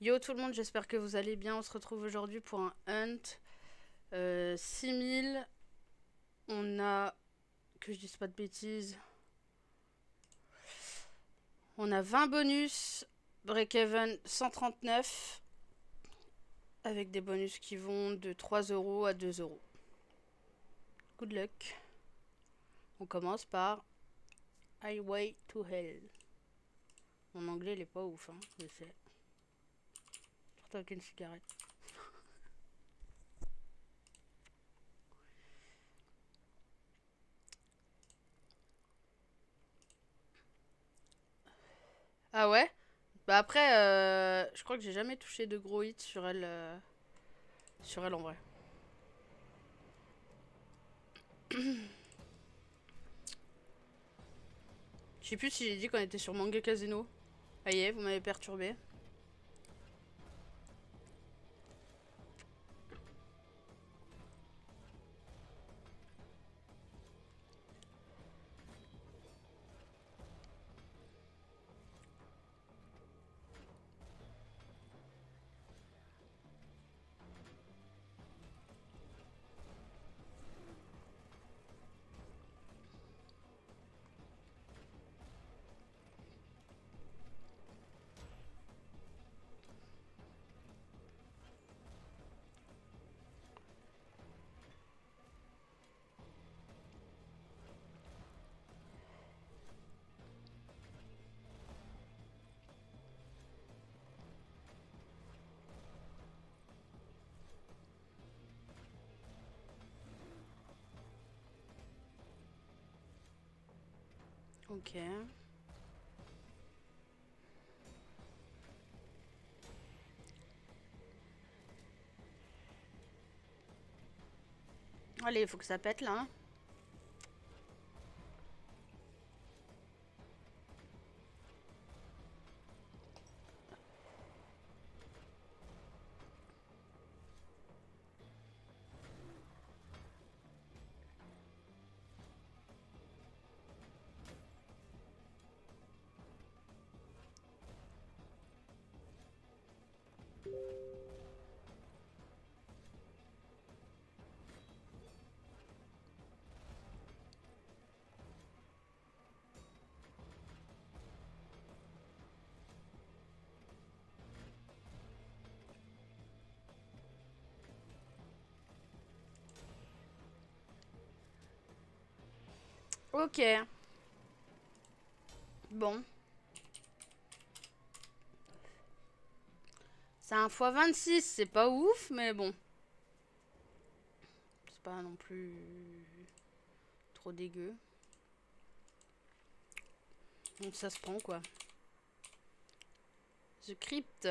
Yo tout le monde, j'espère que vous allez bien. On se retrouve aujourd'hui pour un hunt. 6000. On a, que je dise pas de bêtises, on a 20 bonus. Break-even 139. Avec des bonus qui vont de 3 euros à 2 euros. Good luck. On commence par Highway to Hell. Mon anglais il est pas ouf, hein, je sais. Surtout avec une cigarette. Ah ouais. Bah après, je crois que j'ai jamais touché de gros hits sur elle, sur elle en vrai. Je sais plus si j'ai dit qu'on était sur Manga Casino. Ah y est, vous m'avez perturbé. Ok. Allez, il faut que ça pète là, hein. Ok. Bon. C'est un x26, c'est pas ouf, mais bon. C'est pas non plus trop dégueu. Donc ça se prend quoi. The Crypt.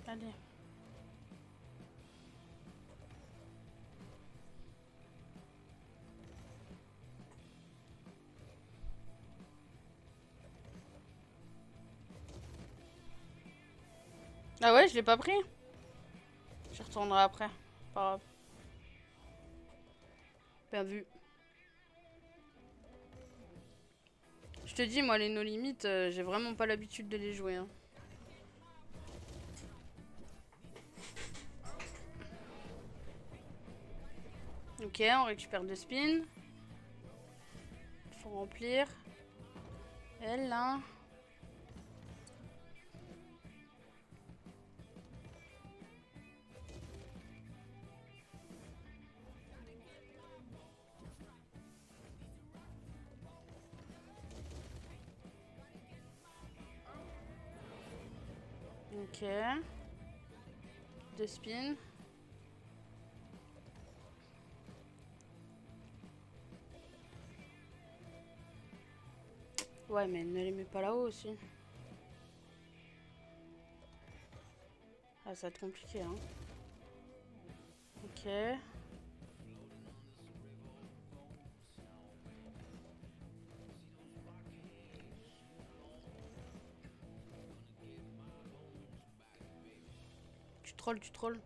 Allez. Ah ouais, je l'ai pas pris. J'y retournerai après. Pas grave. Bien vu. Je te dis, moi, les no limites, j'ai vraiment pas l'habitude de les jouer, hein. Ok, on récupère deux spins. Faut remplir. Elle, là. Ok. Deux spins. Ouais, mais ne les mets pas là-haut aussi. Ah, ça va être compliqué, hein. Ok. trolles, tu trolles.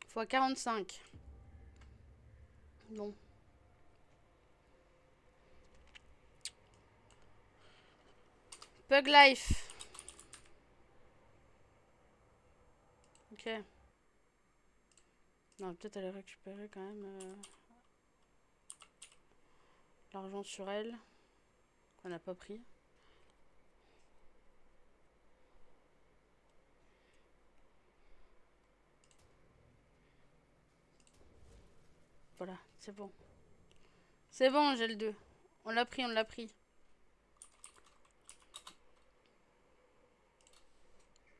Fois 45. Bon. Pug Life. Ok. Non, peut-être aller récupérer quand même l'argent sur elle. Qu'on n'a pas pris. Voilà, c'est bon. C'est bon, j'ai le 2. On l'a pris, on l'a pris.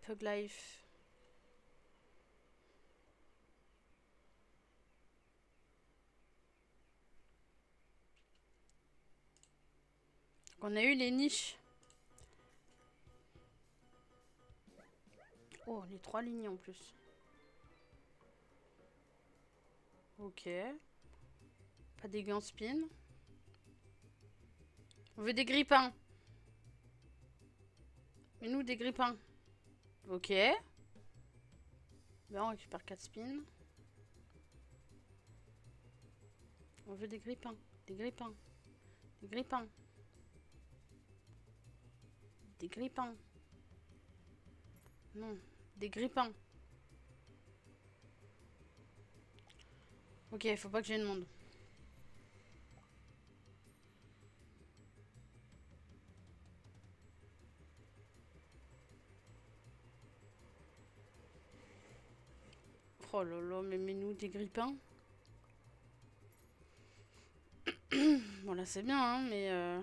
Pug Life. On a eu les niches. Oh, les 3 lignes en plus. Ok. Pas des gants spin. On veut des grippins. Mais nous, des grippins. Ok. Ben, on récupère 4 spins. On veut des grippins. Des grippins. Des grippins. Des grippins. Non. Des grippins. Ok, faut pas que j'ai une monde. Oh là là, mais mets-nous des grippins. Bon là c'est bien, hein, mais...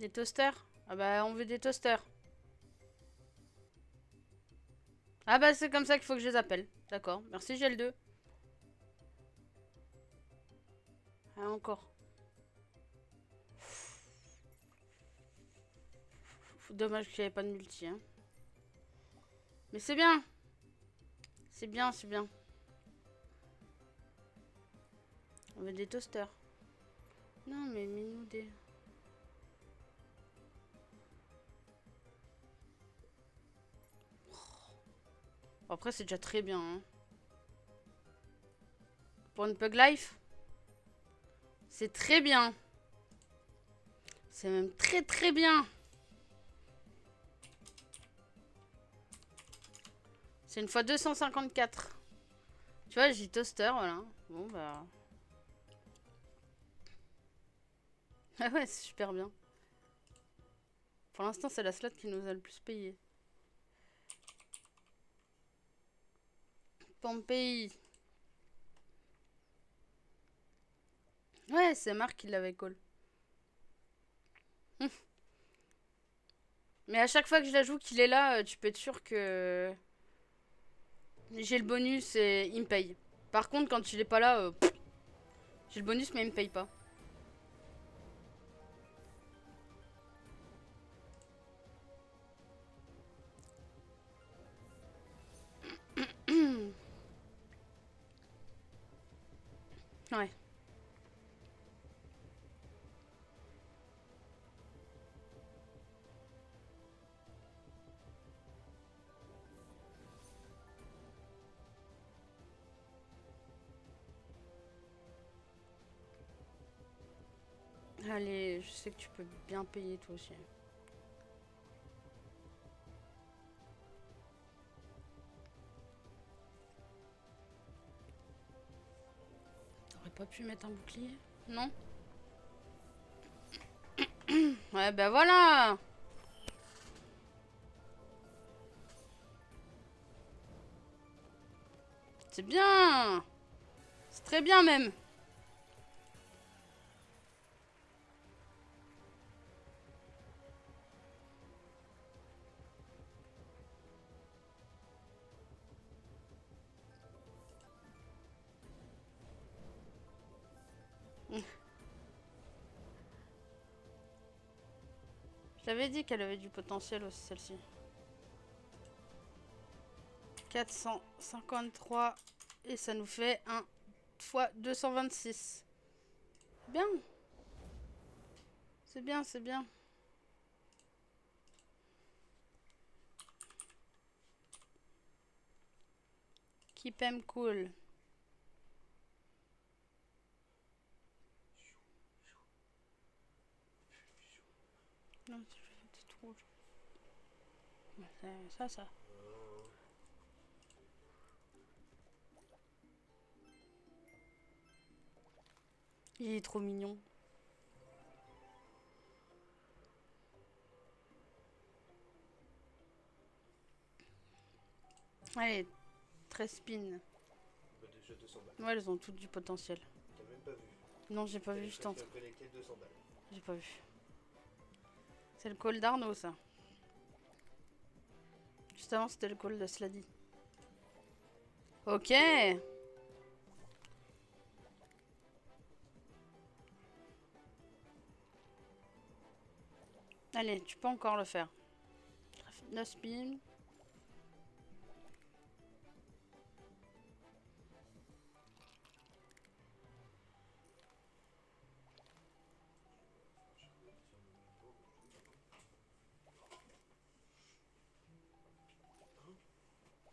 Des toasters? Ah bah on veut des toasters. Ah bah c'est comme ça qu'il faut que je les appelle. D'accord, merci, j'ai le 2. Ah encore. Dommage qu'il n'y avait pas de multi, hein. Mais c'est bien. C'est bien, c'est bien. On veut des toasters. Non mais mets-nous des... Après c'est déjà très bien, hein. Pour une Pug Life, c'est très bien. C'est même très très bien. C'est une fois 254. Tu vois, j'ai toaster, voilà. Bon bah... Ah ouais, c'est super bien. Pour l'instant, c'est la slot qui nous a le plus payé. Pompey. Ouais, c'est Marc qui l'avait call. Mais à chaque fois que je l'ajoute qu'il est là, tu peux être sûr que j'ai le bonus et il me paye. Par contre, quand il est pas là, j'ai le bonus mais il me paye pas. Ouais. Allez, je sais que tu peux bien payer toi aussi. T'aurais pas pu mettre un bouclier? Non? Ouais, bah voilà! C'est bien! C'est très bien même! Je t'avais dit qu'elle avait du potentiel aussi, celle-ci. 453. Et ça nous fait un fois 226. Bien. C'est bien, c'est bien. Keep him cool. Non, c'est trop. Ça. Il est trop mignon. Allez, 13 spins. Bah déjà 200 balles. Ouais, elles ont toutes du potentiel. T'as même pas vu. Non, j'ai pas vu, je tente. Connecté 200 balles. J'ai pas vu. C'est le call d'Arnaud, ça. Juste avant, c'était le call de Slady. Ok. Allez, tu peux encore le faire. 9 spins.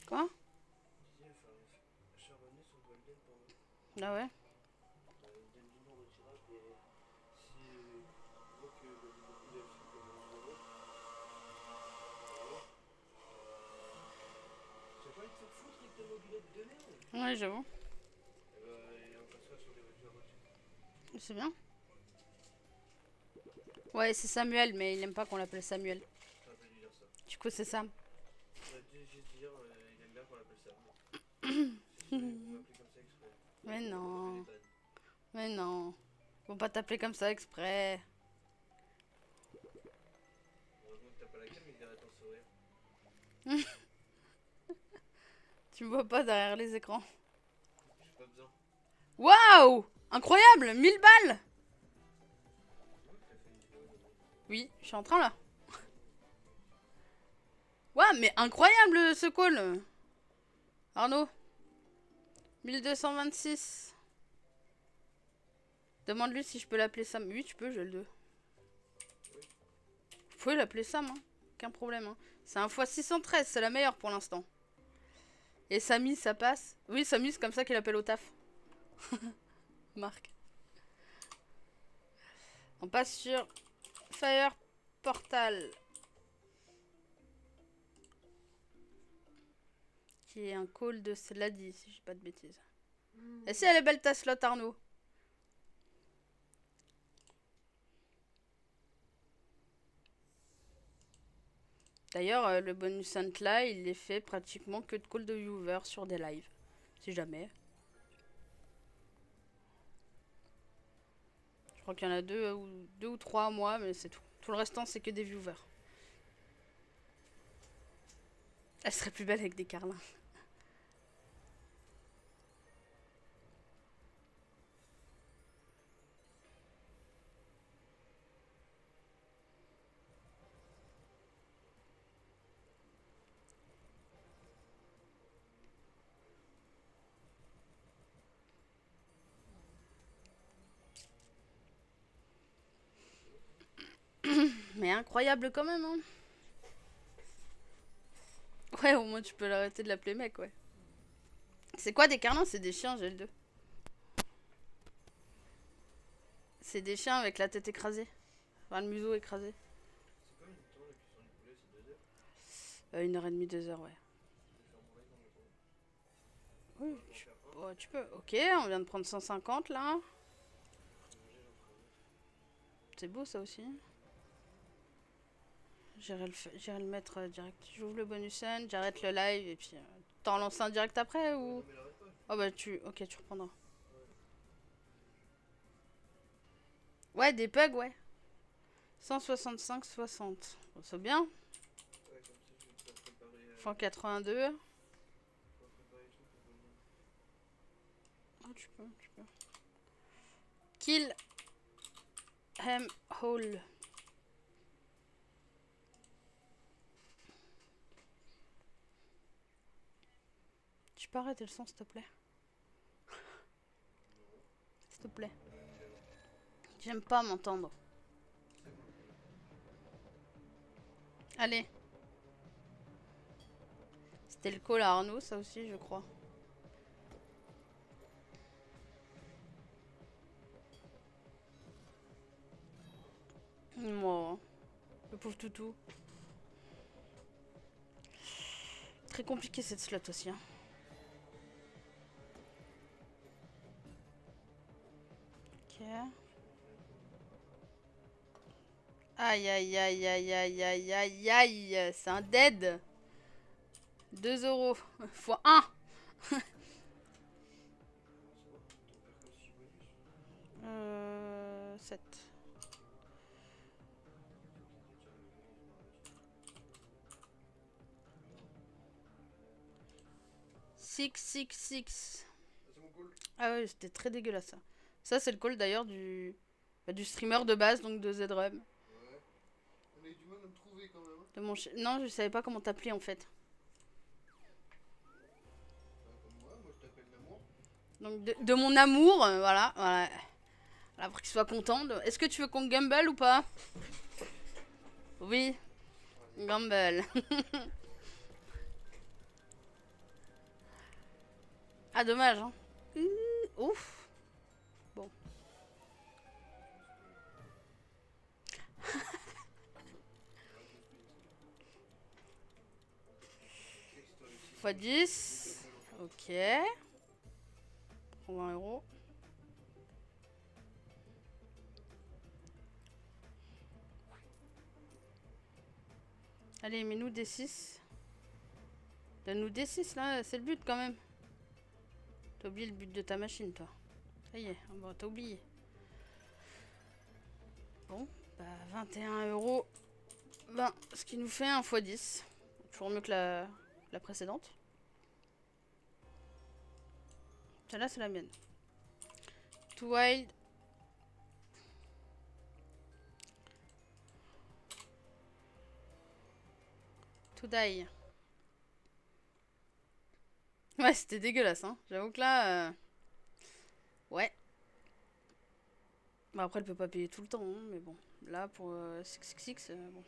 Quoi? Ah ouais? Ouais, j'avoue. C'est bien. Ouais, c'est Samuel, mais il aime pas qu'on l'appelle Samuel. Du coup, c'est Sam. Mais non. Mais non. Faut pas t'appeler comme ça exprès. Tu me vois pas derrière les écrans. Waouh! Incroyable! 1000 balles! Oui, je suis en train là. Waouh, mais incroyable ce call! Arnaud? 1226. Demande-lui si je peux l'appeler Sam. Oui, tu peux, j'ai le 2. Vous pouvez l'appeler Sam, hein. Aucun problème. Hein. C'est un x613, c'est la meilleure pour l'instant. Et Samy, ça passe? Oui, Samy, c'est comme ça qu'il appelle au taf. Marc. On passe sur Fire Portal. Qui est un call de Slady, si je dis pas de bêtises. Et si elle est belle ta slot, Arnaud? D'ailleurs, le bonus hunt là, il est fait pratiquement que de call de viewer sur des lives. Si jamais. Je crois qu'il y en a deux ou trois à moi, mais c'est tout. Tout le restant, c'est que des viewers. Elle serait plus belle avec des carlins. Mais incroyable quand même, hein. Ouais, au moins tu peux l'arrêter de l'appeler mec, ouais. C'est quoi des carlins? C'est des chiens, j'ai le 2. C'est des chiens avec la tête écrasée. Enfin, le museau écrasé. 1h30, 2h, ouais. Oui, tu peux. Ok, on vient de prendre 150 là. C'est beau ça aussi. J'irai le mettre direct. J'ouvre le bonus end, j'arrête le live et puis t'en lances un direct après ou... Oh bah ok, tu reprendras. Ouais, des pugs, ouais. 165, 60. Bon, c'est bien. 182. Oh, tu peux. Kill hem hole. Tu peux arrêter le son s'il te plaît? te plaît. J'aime pas m'entendre. Allez. C'était le call à Arnaud, ça aussi, je crois. Moi, le pauvre toutou. Très compliqué cette slot aussi. Hein. Ok. Aïe aïe aïe aïe aïe aïe aïe aïe. C'est un dead. 2 euros. Fois 1. 7. 6, 6, 6. Ah ouais, c'était très dégueulasse ça. Ça, c'est le call d'ailleurs du streamer de base, donc de ZREM. Ouais. On a eu du mal à me trouver quand même. De mon non, je savais pas comment t'appeler en fait. Comme moi je t'appelle l'amour. Donc de mon amour, voilà, voilà. Voilà, pour qu'il soit content. Est-ce que tu veux qu'on gamble ou pas? Oui, gamble. Ah, dommage, hein. Ouf. Bon. Fois 10. Ok. 20 euros. Allez, mets-nous des 6. Donne-nous des 6 là, c'est le but quand même. T'as oublié le but de ta machine, toi. Ça y est, bon, t'as oublié. Bon, bah 21 euros. 20, ce qui nous fait un x 10. Toujours mieux que la précédente. Celle-là, c'est la mienne. Too wild. To die. Ouais, c'était dégueulasse, hein. J'avoue que là... Ouais. Bah après, elle peut pas payer tout le temps, hein, mais bon. Là, pour 666, bon.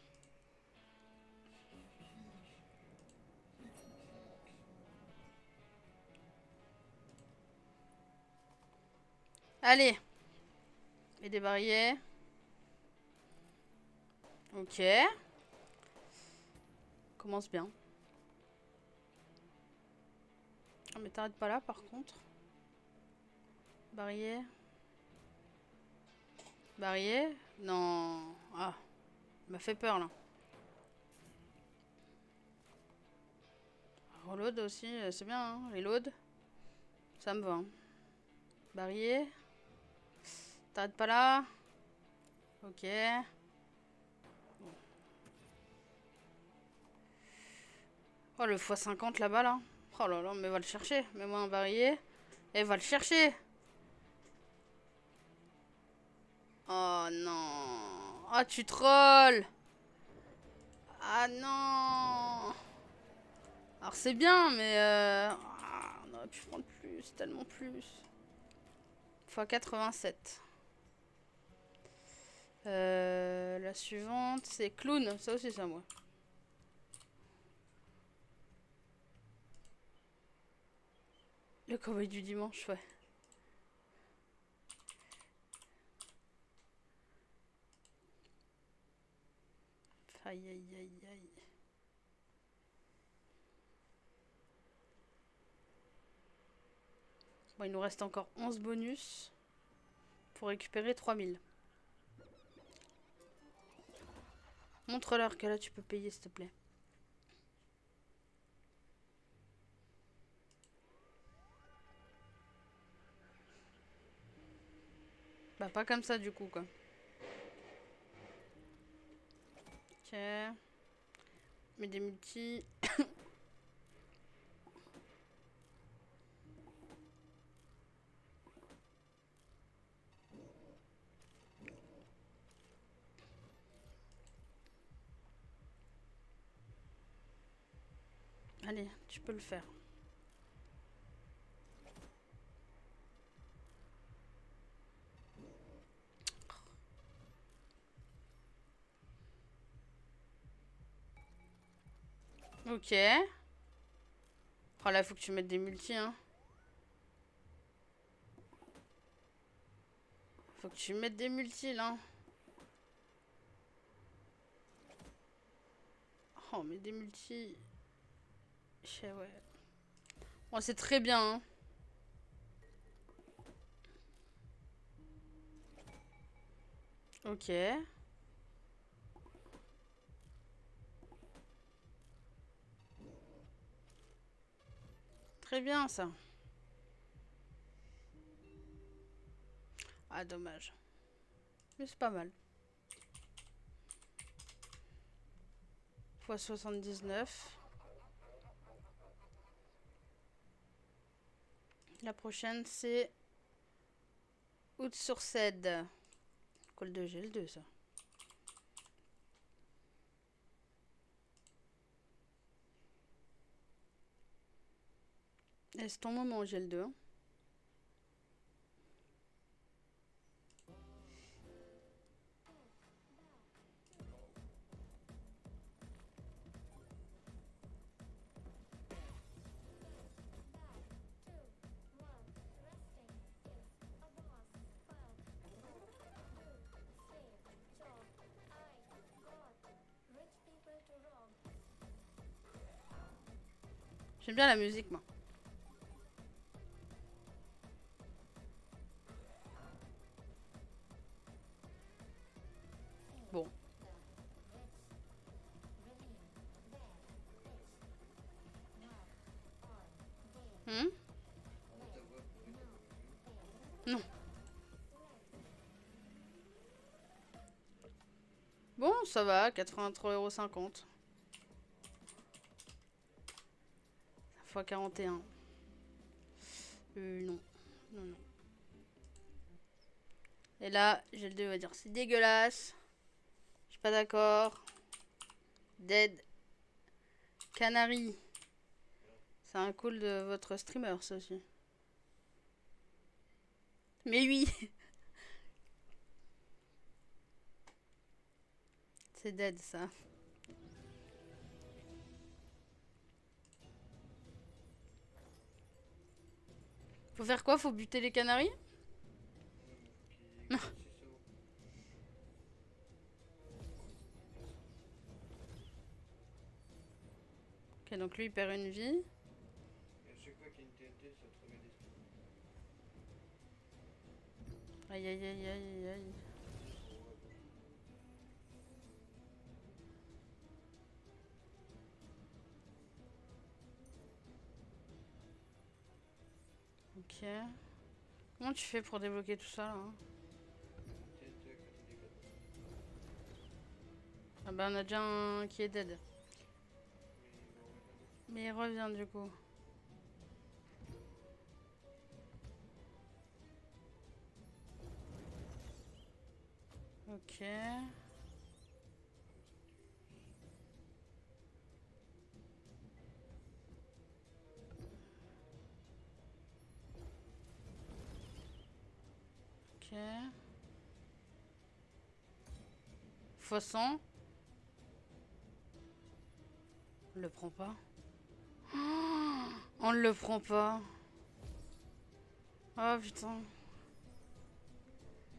Allez. Et des barrières. Ok. Commence bien. Ah, mais t'arrêtes pas là, par contre. Barrière. Barrière. Non. Ah. Il m'a fait peur, là. Reload aussi, c'est bien, hein. Reload. Ça me va. Hein. Barrière. T'arrêtes pas là. Ok. Oh, le x50 là-bas, là. Oh là là, mais va le chercher. Mets-moi un barillet. Et va le chercher. Oh non. Ah, tu trolls. Ah non. Alors c'est bien, mais... on aurait pu prendre plus, tellement plus. X 87. La suivante, c'est Clown. Ça aussi, c'est moi. Le cowboy du dimanche, ouais. Aïe, aïe, aïe, aïe. Bon, il nous reste encore 11 bonus pour récupérer 3000. Montre-leur que là, tu peux payer, s'il te plaît. Bah, pas comme ça, du coup, quoi. Ok. Mais des multis. Allez, tu peux le faire. Ok. Oh là, faut que tu mettes des multis, hein. Faut que tu mettes des multis, là. Oh, mais des multis... Je sais, ouais. Bon, c'est très bien, hein. Ok. Très bien, ça. Ah, dommage. Mais c'est pas mal. Fois 79. La prochaine, c'est Août-sur-Cède. Col de GL2, ça. Est-ce ton moment GL2, hein? J'aime bien la musique, moi. Bon. Hmm. Ta voix, pourquoi t'as pas mis Non. Bon, ça va, 83,50 € fois 41. Non. Non, non. Et là, GL2 va dire c'est dégueulasse. Je suis pas d'accord. Dead. Canary. C'est un call de votre streamer, ça aussi. Mais oui. C'est dead, ça. Faut faire quoi? Faut buter les canaris? Ouais, mais faut qu'il casse ses sauts. Ok, donc lui, il perd une vie. Et à chaque fois qu'il y a une TNT, ça te remet des sauts. Aïe, aïe, aïe, aïe, aïe. Ok. Comment tu fais pour débloquer tout ça, là, hein? TNT à côté des canons. Ah bah, on a déjà un qui est dead. Mais il va en revenir d'autres. Mais il revient, du coup. Ok. Ok. Fois 100. On le prend pas. On le prend pas. Oh putain.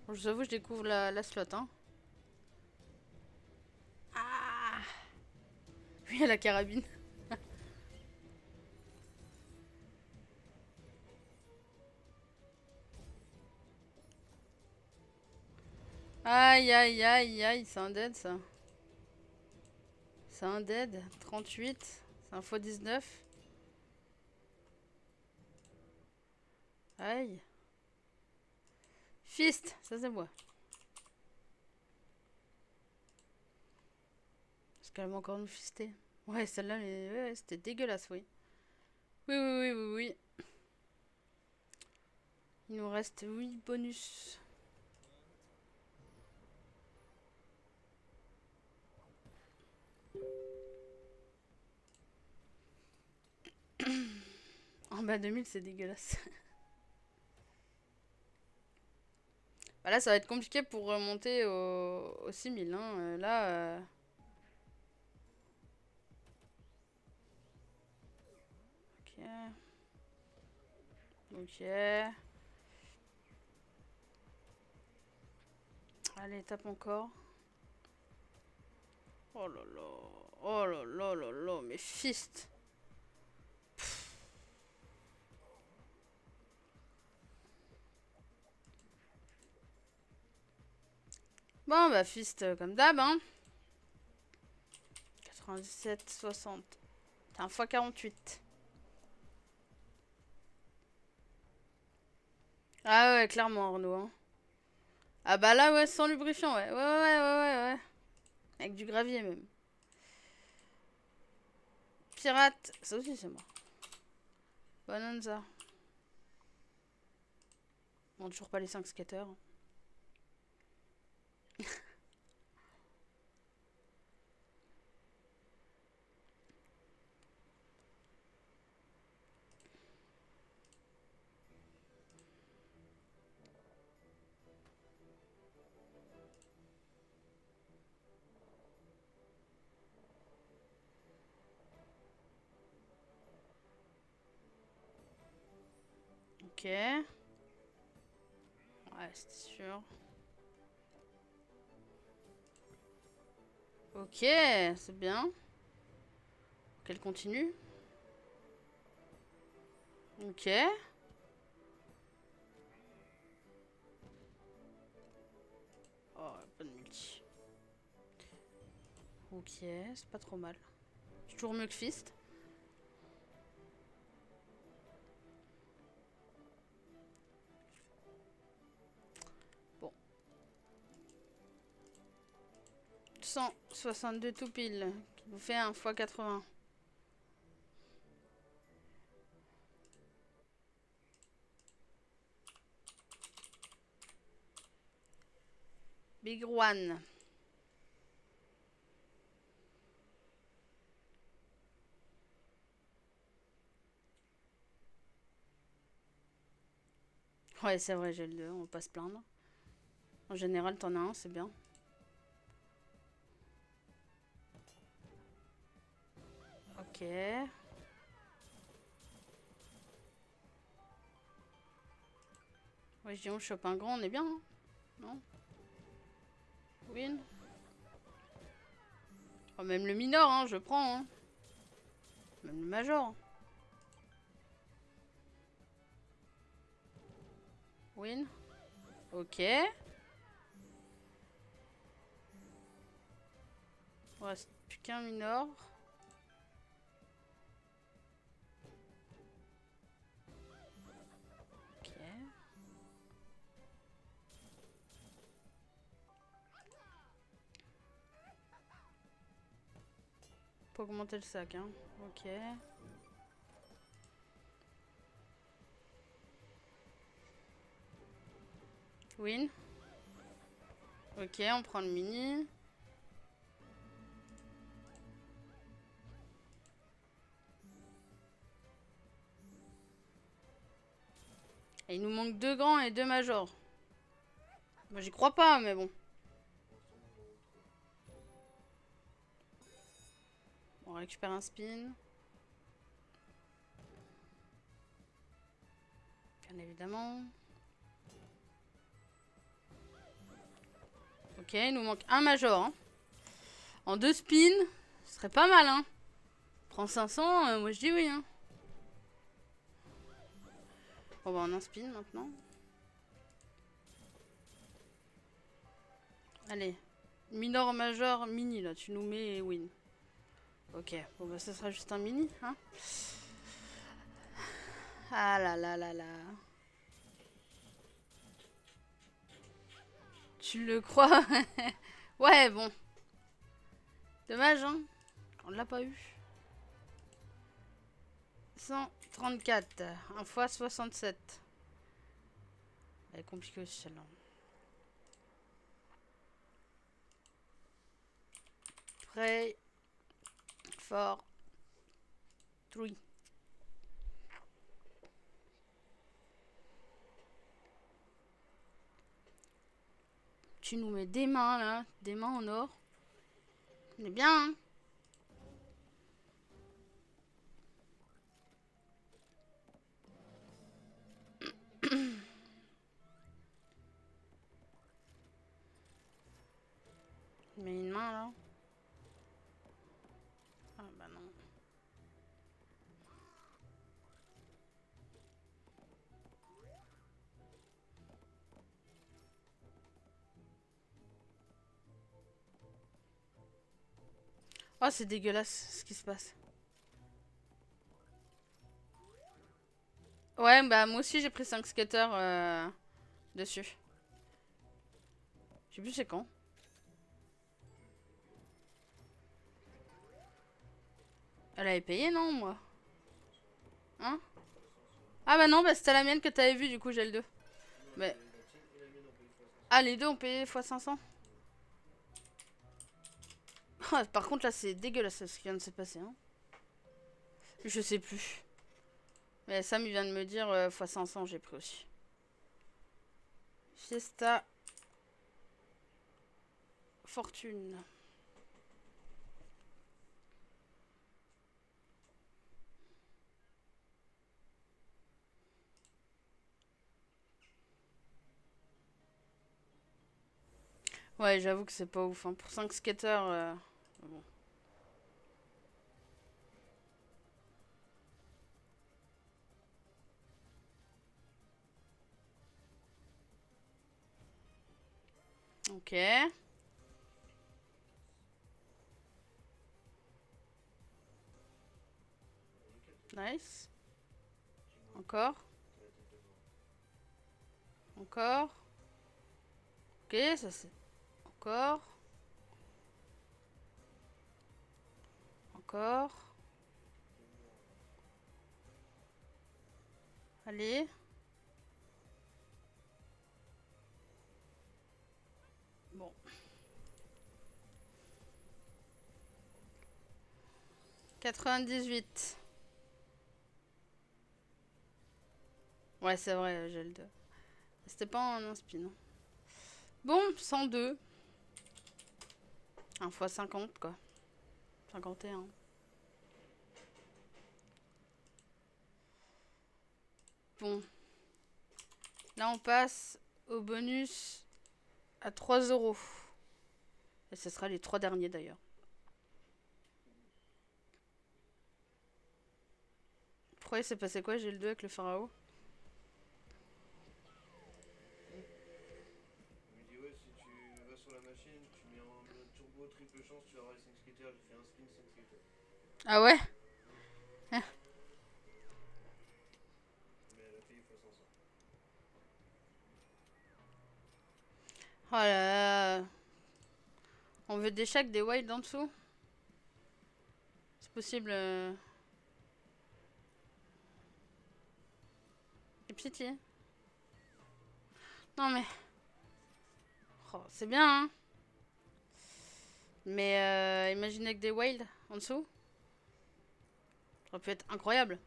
Bon, je vous avoue, je découvre la slot, hein. Ah. Oui, à la carabine. Aïe, aïe, aïe, aïe. C'est un dead, ça. C'est un dead. 38. C'est un x19. Aïe. Fist. Ça, c'est moi. Est-ce qu'elle va encore nous fister? Ouais, celle-là, ouais, c'était dégueulasse, oui. Oui, oui, oui, oui, oui. Il nous reste 8 bonus. En bas 2000, c'est dégueulasse. Bah là, ça va être compliqué pour remonter au 6000, hein. Là, Ok. Allez, tape encore. Oh là là. Oh là là là là. Mais fist. Bon, bah, fist comme d'hab, hein. 97, 60. T'as un x 48. Ah ouais, clairement, Arnaud. Hein. Ah bah là, ouais, sans lubrifiant, ouais. Ouais. Avec du gravier, même. Pirate. Ça aussi, c'est moi. Bonanza. Bon, toujours pas les 5 skaters. Ok. Ouais, c'était sûr. Ok, c'est bien. Qu'elle continue. Ok. Oh, pas de multi. Ok, c'est pas trop mal. C'est toujours mieux que Fist. Bon. 162 tout pile. Qui nous fait un x 80. Big one. Ouais, c'est vrai, j'ai le 2, on va pas se plaindre. En général, t'en as un, c'est bien. Ok. Ouais, je dis on chope un grand, on est bien, hein. Non? Win. Oh, même le minor, hein, je prends, hein. Même le major. Win. Ok. Il reste plus qu'un minor. Ok. Pour augmenter le sac, hein. Ok. Win. Ok, on prend le mini. Et il nous manque 2 grands et 2 majors. Moi, j'y crois pas, mais bon. On récupère un spin. Bien évidemment. Ok, il nous manque un major. Hein. En 2 spins, ce serait pas mal, hein. Prends 500, moi je dis oui, hein. Bon, bah, on a un spin maintenant. Allez. Minor, major, mini, là. Tu nous mets win. Ok. Bon, bah, ça sera juste un mini, hein. Ah là là là là. Tu le crois? Ouais, bon. Dommage, hein. On l'a pas eu. 134. 1 fois 67. Elle est compliquée aussi, celle-là. Pray for 3. Tu nous mets des mains, là. Des mains en or. On est bien, hein. Oh, c'est dégueulasse ce qui se passe. Ouais, bah moi aussi j'ai pris 5 skaters dessus. Je sais plus c'est quand. Elle avait payé, non, moi? Hein? Ah bah non, bah c'était la mienne que t'avais vue, du coup j'ai le 2. Mais... Ah, les deux ont payé x500. Ah, par contre là c'est dégueulasse ce qui vient de se passer. Hein. Je sais plus. Mais Sam il vient de me dire x500 j'ai pris aussi. Fiesta Fortune. Ouais, j'avoue que c'est pas ouf. Hein. Pour 5 skaters... Bon. Ok. Nice. Encore. Encore. Ok, ça c'est... Encore. Encore. Allez. Bon. « 98. Ouais, c'est vrai, j'ai le 2. C'était pas en un spin. Bon, 102. 1 x 50, quoi. 51. Bon. Là, on passe au bonus à 3 euros. Et ce sera les 3 derniers, d'ailleurs. Pourquoi il s'est passé quoi? J'ai le 2 avec le pharaon. Il me dit ouais, si tu vas sur la machine, tu mets en mode turbo, triple chance, tu vas avoir les 5 skaters, j'ai fait un spin 5 skaters. Ah ouais? Mais elle a payé x500. Oh là là. On veut des chèques, des wilds en dessous? C'est possible. Et pitié. Non mais. Oh, c'est bien, hein. Mais imaginez que des wilds en dessous. Ça aurait pu être incroyable.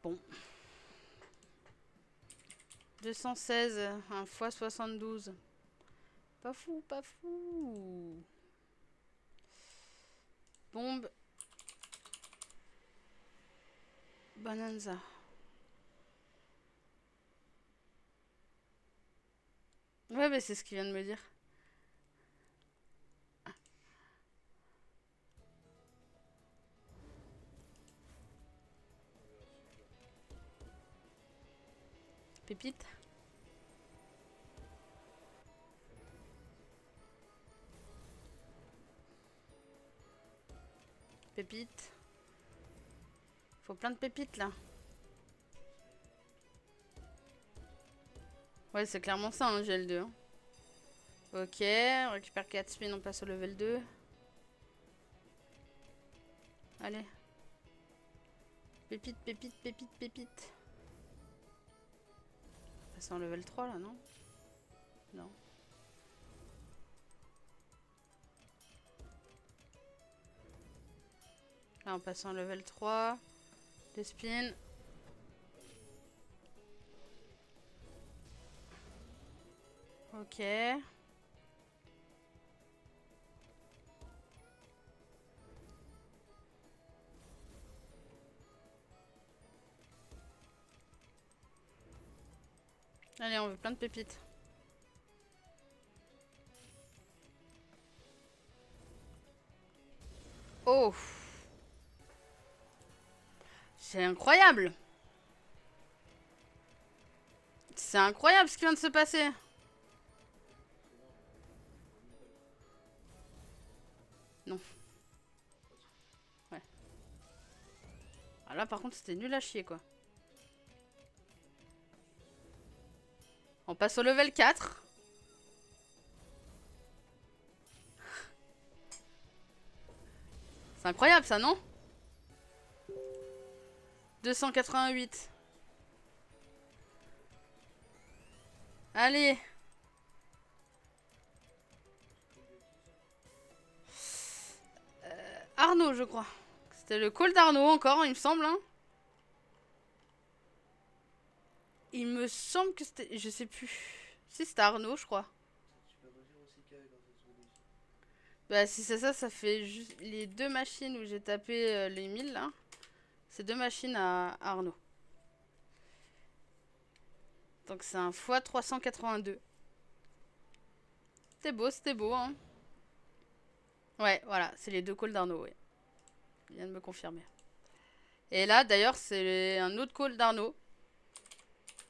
Bon. 216, 1 x 72. Pas fou, pas fou. Bombe. Bonanza. Ouais, mais c'est ce qu'il vient de me dire. Pépite. Pépite. Faut plein de pépites là. Ouais, c'est clairement ça, hein, j'ai le 2. Hein. Ok, on récupère 4 spins, on passe au level 2. Allez. Pépite, pépite, pépite, pépite. On passe en level 3 là, non? Non. Là, on passe en level 3. Des spins. Ok. Allez, on veut plein de pépites. Oh! C'est incroyable! C'est c'est incroyable ce qui vient de se passer. Non. Ouais. Ah là par contre c'était nul à chier quoi. On passe au level 4. C'est incroyable ça, non? 288. Allez. Arnaud, je crois. C'était le call d'Arnaud encore, il me semble. Hein. Il me semble que c'était... Je sais plus. Si, c'était Arnaud, je crois. Bah, si c'est ça, ça fait juste les deux machines où j'ai tapé les 1000 là. C'est deux machines à Arnaud. Donc c'est un x382. C'était beau, hein. Ouais, voilà, c'est les deux calls d'Arnaud, ouais. Il vient de me confirmer. Et là, d'ailleurs, c'est un autre call d'Arnaud.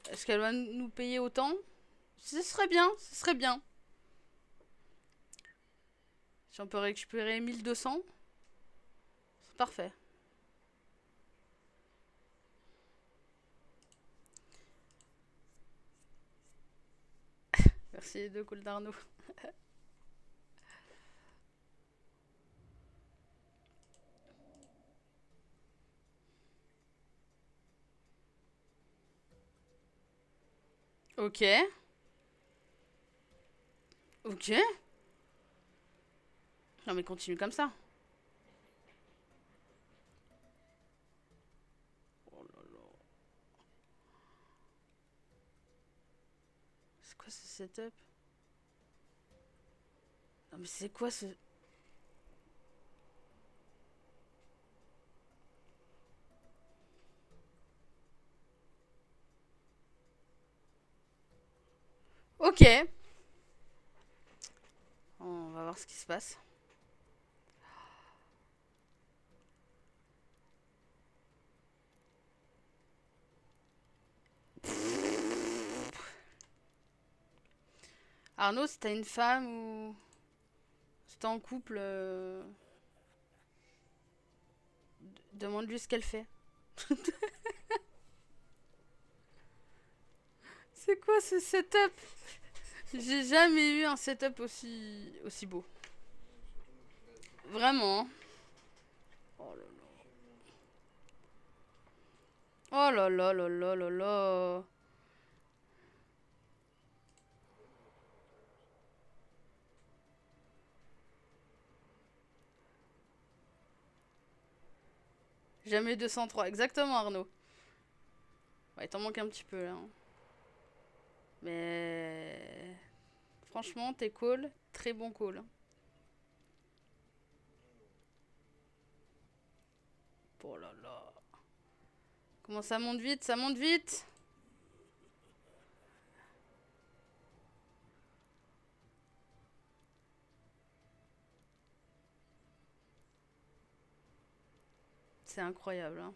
Est-ce qu'elle va nous payer autant? Ce serait bien, ce serait bien. Si on peut récupérer 1200, c'est parfait. Merci les deux calls d'Arnaud. Ok. Ok. Non mais continue comme ça. Oh là là. C'est quoi ce setup? Non mais c'est quoi ce... Ok. On va voir ce qui se passe. Arnaud, si t'as une femme ou... Si t'es en couple... Demande-lui ce qu'elle fait. C'est quoi ce setup? J'ai jamais eu un setup aussi beau. Vraiment. Oh là là. Oh là là là là là là. Jamais 203. Exactement, Arnaud. Ouais, il t'en manque un petit peu là. Hein. Mais... Franchement, tes calls, très bon call. Hein. Oh là là. Comment ça monte vite? Ça monte vite! C'est incroyable. Hein.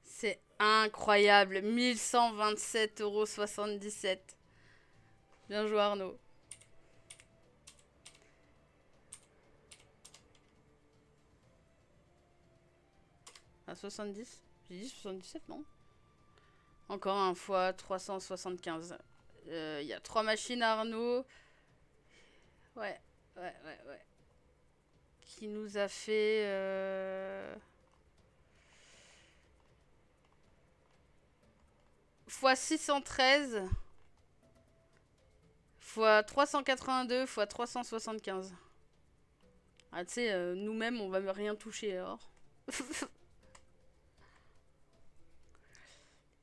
C'est incroyable. 1127,77 €. Bien joué, Arnaud. À 70? J'ai dit 77, non? Encore un fois 375. Il y a 3 machines à Arnaud. Ouais. Qui nous a fait... x 613 x 382 x 375. Ah, tu sais, nous-mêmes, on va rien toucher alors.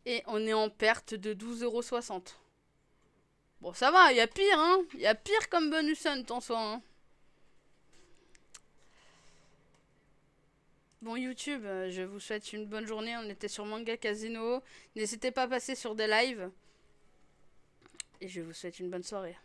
Et on est en perte de 12,60 €. Bon, ça va, il y a pire, hein. Il y a pire comme bonus hunt en soi, hein. Bon, YouTube, je vous souhaite une bonne journée. On était sur Manga Casino. N'hésitez pas à passer sur des lives. Et je vous souhaite une bonne soirée.